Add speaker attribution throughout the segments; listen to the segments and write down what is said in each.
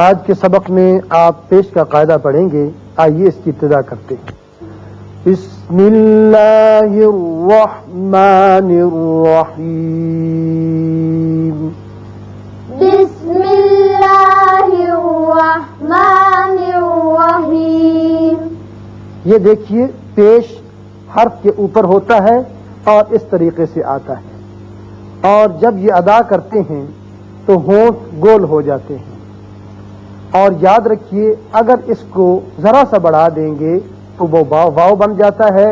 Speaker 1: آج کے سبق میں آپ پیش کا قاعدہ پڑھیں گے. آئیے اس کی ابتدا کرتے ہیں. بسم اللہ الرحمن الرحیم.
Speaker 2: بسم اللہ الرحمن الرحیم.
Speaker 1: یہ دیکھیے پیش حرف کے اوپر ہوتا ہے اور اس طریقے سے آتا ہے، اور جب یہ ادا کرتے ہیں تو ہونٹ گول ہو جاتے ہیں. اور یاد رکھیے اگر اس کو ذرا سا بڑھا دیں گے تو وہ واو بن جاتا ہے،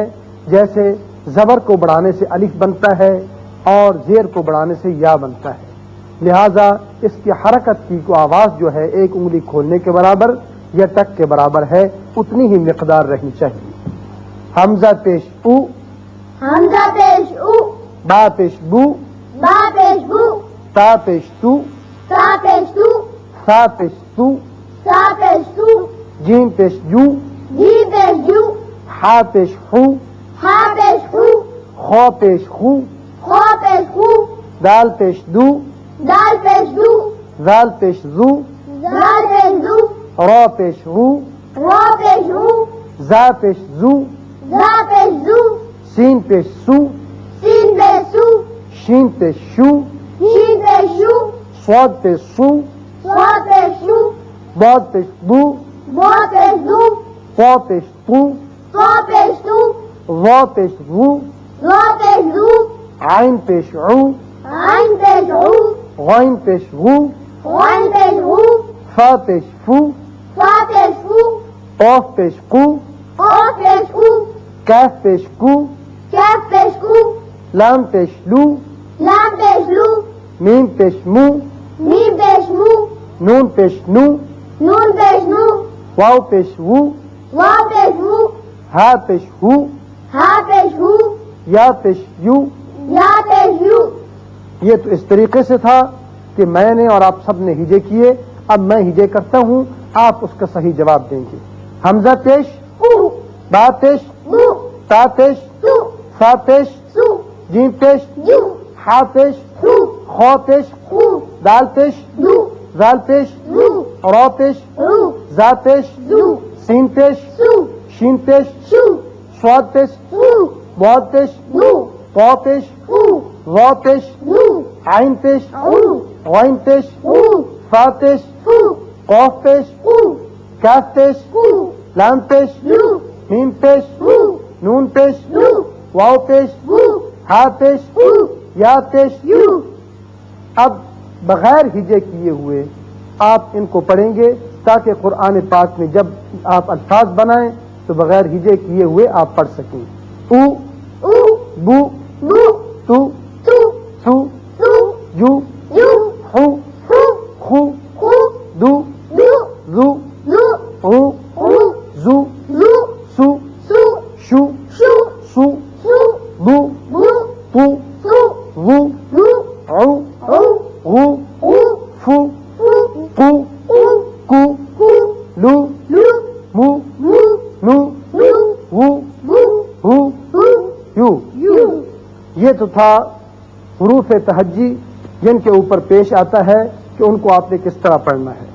Speaker 1: جیسے زبر کو بڑھانے سے الف بنتا ہے اور زیر کو بڑھانے سے یا بنتا ہے. لہذا اس کی حرکت کی کو آواز جو ہے ایک انگلی کھولنے کے برابر یا ٹک کے برابر ہے، اتنی ہی مقدار رہنی چاہیے. حمزہ پیش او،
Speaker 2: حمزہ پیش او،
Speaker 1: با پیش بو،
Speaker 2: با پیش بو،
Speaker 1: تا پیش تو،
Speaker 2: تا پیش تو،
Speaker 1: سا پیش تو،
Speaker 2: سا پیش تو،
Speaker 1: جیم پیش جو،
Speaker 2: جی پیش جو،
Speaker 1: ہا پیش خو،
Speaker 2: ہا پیش خو،
Speaker 1: خو پیش خو،
Speaker 2: خو پیش خو،
Speaker 1: دال پیش دو،
Speaker 2: دال پیش دو،
Speaker 1: زال پیش زو،
Speaker 2: زال پیش دو،
Speaker 1: را پیش رو،
Speaker 2: رو پیش رو،
Speaker 1: زا پیش زو،
Speaker 2: زا پیش زو،
Speaker 1: سین پیش سو،
Speaker 2: سین پیش سو،
Speaker 1: شین پیش شو،
Speaker 2: شین پیش شو،
Speaker 1: صاد پیش سو،
Speaker 2: صاد پیش شو،
Speaker 1: ضاد پیش بو،
Speaker 2: با پیش دو،
Speaker 1: طا پیش تو،
Speaker 2: طا پیش تو،
Speaker 1: ظا پیش رو،
Speaker 2: را پیش رو،
Speaker 1: عین پیش عو،
Speaker 2: عین پیش عو،
Speaker 1: غین پیش غو،
Speaker 2: غین پیش غو،
Speaker 1: فا پیش فو،
Speaker 2: فا پیش فو،
Speaker 1: قاف پیش قو،
Speaker 2: قاف پیش قو،
Speaker 1: کاف پیش کو،
Speaker 2: کاف پیش کو،
Speaker 1: لام پیش لو،
Speaker 2: لام پیش لو،
Speaker 1: میم پیش مو،
Speaker 2: میم پیش مو،
Speaker 1: نون پیش نو،
Speaker 2: نون پیش نو،
Speaker 1: واو پیش وو،
Speaker 2: واو پیش وو،
Speaker 1: ہا پیش ہو،
Speaker 2: ہا پیش ہو،
Speaker 1: یا پیش یو.
Speaker 2: یا پیش یو.
Speaker 1: یہ تو اس طریقے سے تھا کہ میں نے اور آپ سب نے ہجے کیے. اب میں ہجے کرتا ہوں، آپ اس کا صحیح جواب دیں گے. حمزہ پیش
Speaker 2: او،
Speaker 1: با پیش
Speaker 2: بو،
Speaker 1: تا پیش
Speaker 2: سو،
Speaker 1: سا پیش
Speaker 2: سو،
Speaker 1: جیم پیش
Speaker 2: جو،
Speaker 1: ہا پیش
Speaker 2: خو،
Speaker 1: خو پیش
Speaker 2: خو،
Speaker 1: دال پیش
Speaker 2: دو،
Speaker 1: زال پیش
Speaker 2: رو،
Speaker 1: را پیش
Speaker 2: رو،
Speaker 1: زا پیش
Speaker 2: زو،
Speaker 1: سین پیش
Speaker 2: سو،
Speaker 1: شین پیش
Speaker 2: شو،
Speaker 1: صاد پیش
Speaker 2: سو،
Speaker 1: ضاد پیش
Speaker 2: نو،
Speaker 1: طا پیش
Speaker 2: خو،
Speaker 1: ظا پیش
Speaker 2: نو،
Speaker 1: عین پیش
Speaker 2: عو،
Speaker 1: غین پیش
Speaker 2: او،
Speaker 1: فا پیش
Speaker 2: فو،
Speaker 1: قاف پیش
Speaker 2: او،
Speaker 1: کاف پیش
Speaker 2: کو،
Speaker 1: لام پیش
Speaker 2: لو،
Speaker 1: میم پیش
Speaker 2: مو،
Speaker 1: نون پیش
Speaker 2: لو،
Speaker 1: واو پیش
Speaker 2: وو،
Speaker 1: ہا پیش
Speaker 2: او،
Speaker 1: یا پیش
Speaker 2: یو.
Speaker 1: اب بغیر ہجے کیے ہوئے آپ ان کو پڑھیں گے تاکہ قرآن پاک میں جب آپ الفاظ بنائیں تو بغیر ہجے کیے ہوئے آپ پڑھ سکیں. او،
Speaker 2: او،
Speaker 1: بو،
Speaker 2: بو،
Speaker 1: تو،
Speaker 2: تو،
Speaker 1: سو،
Speaker 2: سو،
Speaker 1: جو،
Speaker 2: یو،
Speaker 1: ہو،
Speaker 2: خو،
Speaker 1: خو،
Speaker 2: خو،
Speaker 1: دو،
Speaker 2: دو،
Speaker 1: زو،
Speaker 2: زو،
Speaker 1: او،
Speaker 2: او،
Speaker 1: زو،
Speaker 2: زو،
Speaker 1: سو،
Speaker 2: سو،
Speaker 1: شو،
Speaker 2: شو،
Speaker 1: سو،
Speaker 2: سو،
Speaker 1: بو،
Speaker 2: بو،
Speaker 1: تو،
Speaker 2: سو،
Speaker 1: وو،
Speaker 2: بو،
Speaker 1: او،
Speaker 2: او،
Speaker 1: غو،
Speaker 2: او،
Speaker 1: فو،
Speaker 2: فو،
Speaker 1: قو،
Speaker 2: او،
Speaker 1: کو،
Speaker 2: کو،
Speaker 1: لو،
Speaker 2: لو،
Speaker 1: مو،
Speaker 2: مو،
Speaker 1: نو،
Speaker 2: نو،
Speaker 1: وو،
Speaker 2: بو،
Speaker 1: ہو،
Speaker 2: ہو،
Speaker 1: یو.
Speaker 2: یو.
Speaker 1: یہ تو تھا حروف تہجی جن کے اوپر پیش آتا ہے کہ ان کو آپ نے کس طرح پڑھنا ہے.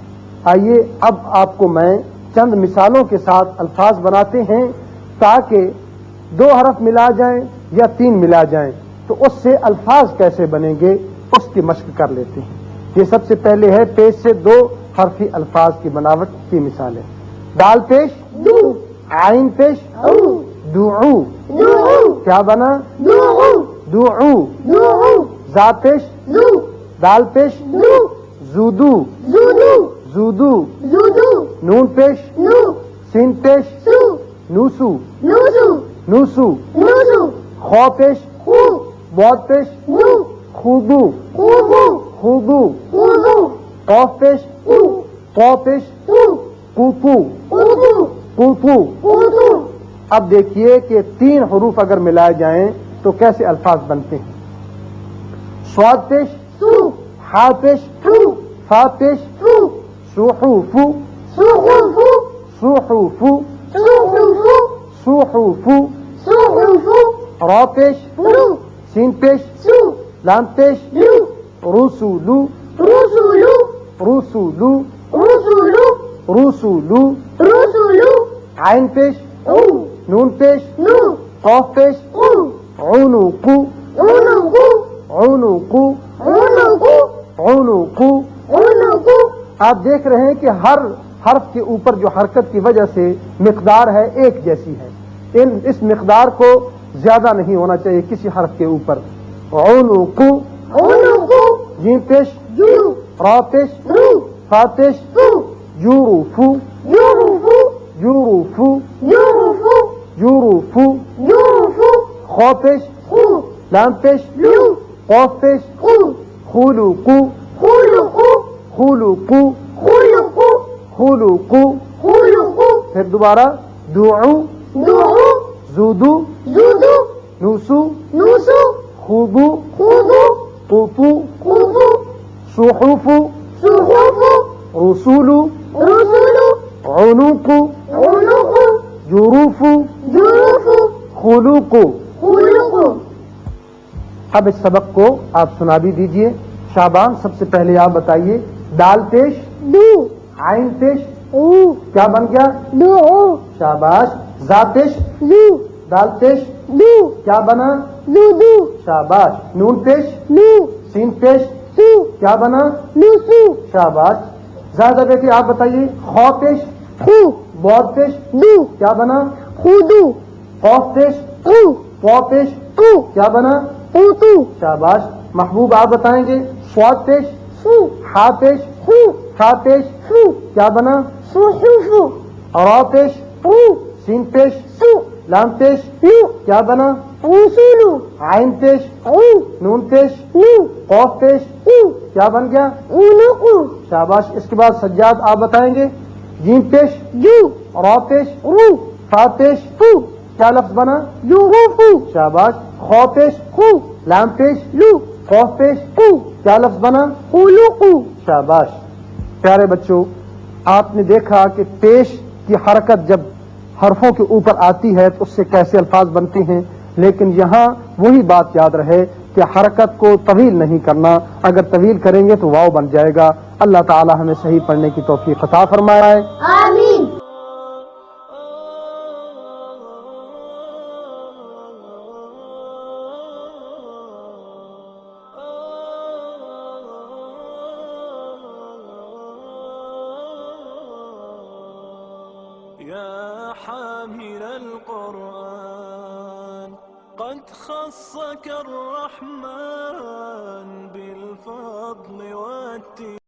Speaker 1: آئیے اب آپ کو میں چند مثالوں کے ساتھ الفاظ بناتے ہیں تاکہ 2 حرف ملا جائیں یا 3 ملا جائیں تو اس سے الفاظ کیسے بنیں گے اس کی مشق کر لیتے ہیں. یہ سب سے پہلے ہے پیش سے 2 حرفی الفاظ کی بناوٹ کی مثالیں. دال پیش
Speaker 2: دو،
Speaker 1: عین پیش
Speaker 2: او،
Speaker 1: دعو،
Speaker 2: دو،
Speaker 1: کیا بنا
Speaker 2: دو،
Speaker 1: دعو.
Speaker 2: دو،
Speaker 1: زا پیش
Speaker 2: دو،
Speaker 1: دال پیش
Speaker 2: دو،
Speaker 1: زودو،
Speaker 2: زودو،
Speaker 1: زودو.
Speaker 2: زودو،
Speaker 1: نون پیش
Speaker 2: نو،
Speaker 1: سین پیش
Speaker 2: سو،
Speaker 1: نوسو،
Speaker 2: نوزو،
Speaker 1: نوسو.
Speaker 2: نوزو،
Speaker 1: خو پیش
Speaker 2: خو،
Speaker 1: ضاد پیش
Speaker 2: بو،
Speaker 1: خوبو،
Speaker 2: خوبو،
Speaker 1: خوبو.
Speaker 2: خوبو،
Speaker 1: قاف پیش
Speaker 2: او،
Speaker 1: قا پیش
Speaker 2: تو،
Speaker 1: قوپو،
Speaker 2: اوتو،
Speaker 1: قوپو.
Speaker 2: اوتو.
Speaker 1: اب دیکھیے کہ 3 حروف اگر ملائے جائیں تو کیسے الفاظ بنتے ہیں. صاد پیش
Speaker 2: سو،
Speaker 1: ہا پیش
Speaker 2: فو،
Speaker 1: فا پیش
Speaker 2: فو،
Speaker 1: سوحوفو،
Speaker 2: سوحوفو،
Speaker 1: سوحوفو،
Speaker 2: سوحوفو،
Speaker 1: سوحوفو.
Speaker 2: سوحوفو،
Speaker 1: را پیش
Speaker 2: رو،
Speaker 1: سین پیش
Speaker 2: سو،
Speaker 1: لام پیش
Speaker 2: لو،
Speaker 1: رسولو،
Speaker 2: رسولو،
Speaker 1: رسولو.
Speaker 2: رسولو،
Speaker 1: رسولو،
Speaker 2: رسولو،
Speaker 1: عین پیش،
Speaker 2: او،
Speaker 1: نون پیش،
Speaker 2: نو،
Speaker 1: قاف پیش،
Speaker 2: او،
Speaker 1: عنقو،
Speaker 2: عنقو،
Speaker 1: عنقو،
Speaker 2: عنقو،
Speaker 1: عنقو۔
Speaker 2: عنقو۔
Speaker 1: آپ دیکھ رہے ہیں کہ ہر حرف کے اوپر جو حرکت کی وجہ سے مقدار ہے ایک جیسی ہے، اس مقدار کو زیادہ نہیں ہونا چاہیے کسی حرف کے اوپر۔ عنقو،
Speaker 2: عنقو،
Speaker 1: جیم پیش،
Speaker 2: جو،
Speaker 1: را پیش،
Speaker 2: رو،
Speaker 1: فا پیش،
Speaker 2: فو،
Speaker 1: یورفو،
Speaker 2: یورفو،
Speaker 1: یورفو،
Speaker 2: یورفو،
Speaker 1: یورفو،
Speaker 2: یورفو،
Speaker 1: خا پیش،
Speaker 2: خو،
Speaker 1: لام پیش،
Speaker 2: لو،
Speaker 1: قاف پیش،
Speaker 2: خو،
Speaker 1: خلقو،
Speaker 2: خلقو،
Speaker 1: خلقو،
Speaker 2: خلقو،
Speaker 1: خلقو۔
Speaker 2: خلقو،
Speaker 1: پھر دوبارہ دعو،
Speaker 2: دعو،
Speaker 1: زودو،
Speaker 2: زودو،
Speaker 1: نوسو،
Speaker 2: نوسو،
Speaker 1: خودو،
Speaker 2: خودو،
Speaker 1: قوفو،
Speaker 2: خودو،
Speaker 1: صحوفو،
Speaker 2: صحوفو،
Speaker 1: رسولو،
Speaker 2: رسولو،
Speaker 1: عنقو،
Speaker 2: عنقو،
Speaker 1: جروفو،
Speaker 2: جروفو،
Speaker 1: خلوقو۔
Speaker 2: خلقو۔
Speaker 1: اب اس سبق کو آپ سنا بھی دیجئے۔ شعبان سب سے پہلے آپ بتائیے، دال پیش،
Speaker 2: دو،
Speaker 1: عین پیش،
Speaker 2: او،
Speaker 1: کیا بن گیا؟
Speaker 2: دو،
Speaker 1: شاباش۔ زا پیش،
Speaker 2: زو،
Speaker 1: دال پیش،
Speaker 2: دو،
Speaker 1: کیا بنا؟
Speaker 2: زودو،
Speaker 1: شاباش۔ نون پیش،
Speaker 2: نو،
Speaker 1: سین پیش،
Speaker 2: سو،
Speaker 1: کیا بنا؟
Speaker 2: نوسو،
Speaker 1: شاباش۔ زیادہ بیٹی آپ بتائیے، خا پیش،
Speaker 2: خو،
Speaker 1: باد پیش،
Speaker 2: دو،
Speaker 1: کیا بنا؟
Speaker 2: خودو،
Speaker 1: قاف پیش،
Speaker 2: او،
Speaker 1: پا پیش،
Speaker 2: کو،
Speaker 1: کیا بنا؟
Speaker 2: اوتو،
Speaker 1: شاباش۔ محبوب آپ بتائیں گے، سواد پیش،
Speaker 2: سو،
Speaker 1: ہا پیش،
Speaker 2: خو،
Speaker 1: فا پیش،
Speaker 2: سو،
Speaker 1: کیا بنا؟
Speaker 2: صحوفو،
Speaker 1: را پیش،
Speaker 2: او،
Speaker 1: سین پیش،
Speaker 2: سو،
Speaker 1: لام پیش،
Speaker 2: لو،
Speaker 1: کیا بنا؟
Speaker 2: رسولو،
Speaker 1: عین پیش،
Speaker 2: او،
Speaker 1: نون پیش،
Speaker 2: نو،
Speaker 1: قاف پیش،
Speaker 2: او،
Speaker 1: کیا بن گیا؟
Speaker 2: عنقو،
Speaker 1: شاباش۔ اس کے بعد سجاد آپ بتائیں گے، جیم پیش،
Speaker 2: جو،
Speaker 1: را پیش،
Speaker 2: رو،
Speaker 1: فا پیش،
Speaker 2: فو،
Speaker 1: کیا لفظ بنا؟
Speaker 2: جروفو،
Speaker 1: شاباش۔ خا پیش،
Speaker 2: خو،
Speaker 1: لام پیش،
Speaker 2: لو،
Speaker 1: قاف پیش،
Speaker 2: او،
Speaker 1: کیا لفظ بنا؟
Speaker 2: خلقو۔
Speaker 1: شاباش۔ پیارے بچوں، آپ نے دیکھا کہ پیش کی حرکت جب حرفوں کے اوپر آتی ہے تو اس سے کیسے الفاظ بنتے ہیں، لیکن یہاں وہی بات یاد رہے کہ حرکت کو طویل نہیں کرنا، اگر طویل کریں گے تو واو بن جائے گا۔ اللہ تعالی ہمیں صحیح پڑھنے کی توفیق عطا فرمائے۔
Speaker 2: آمین۔
Speaker 3: يا حامل القرآن قد خصك الرحمن بالفضل والتقى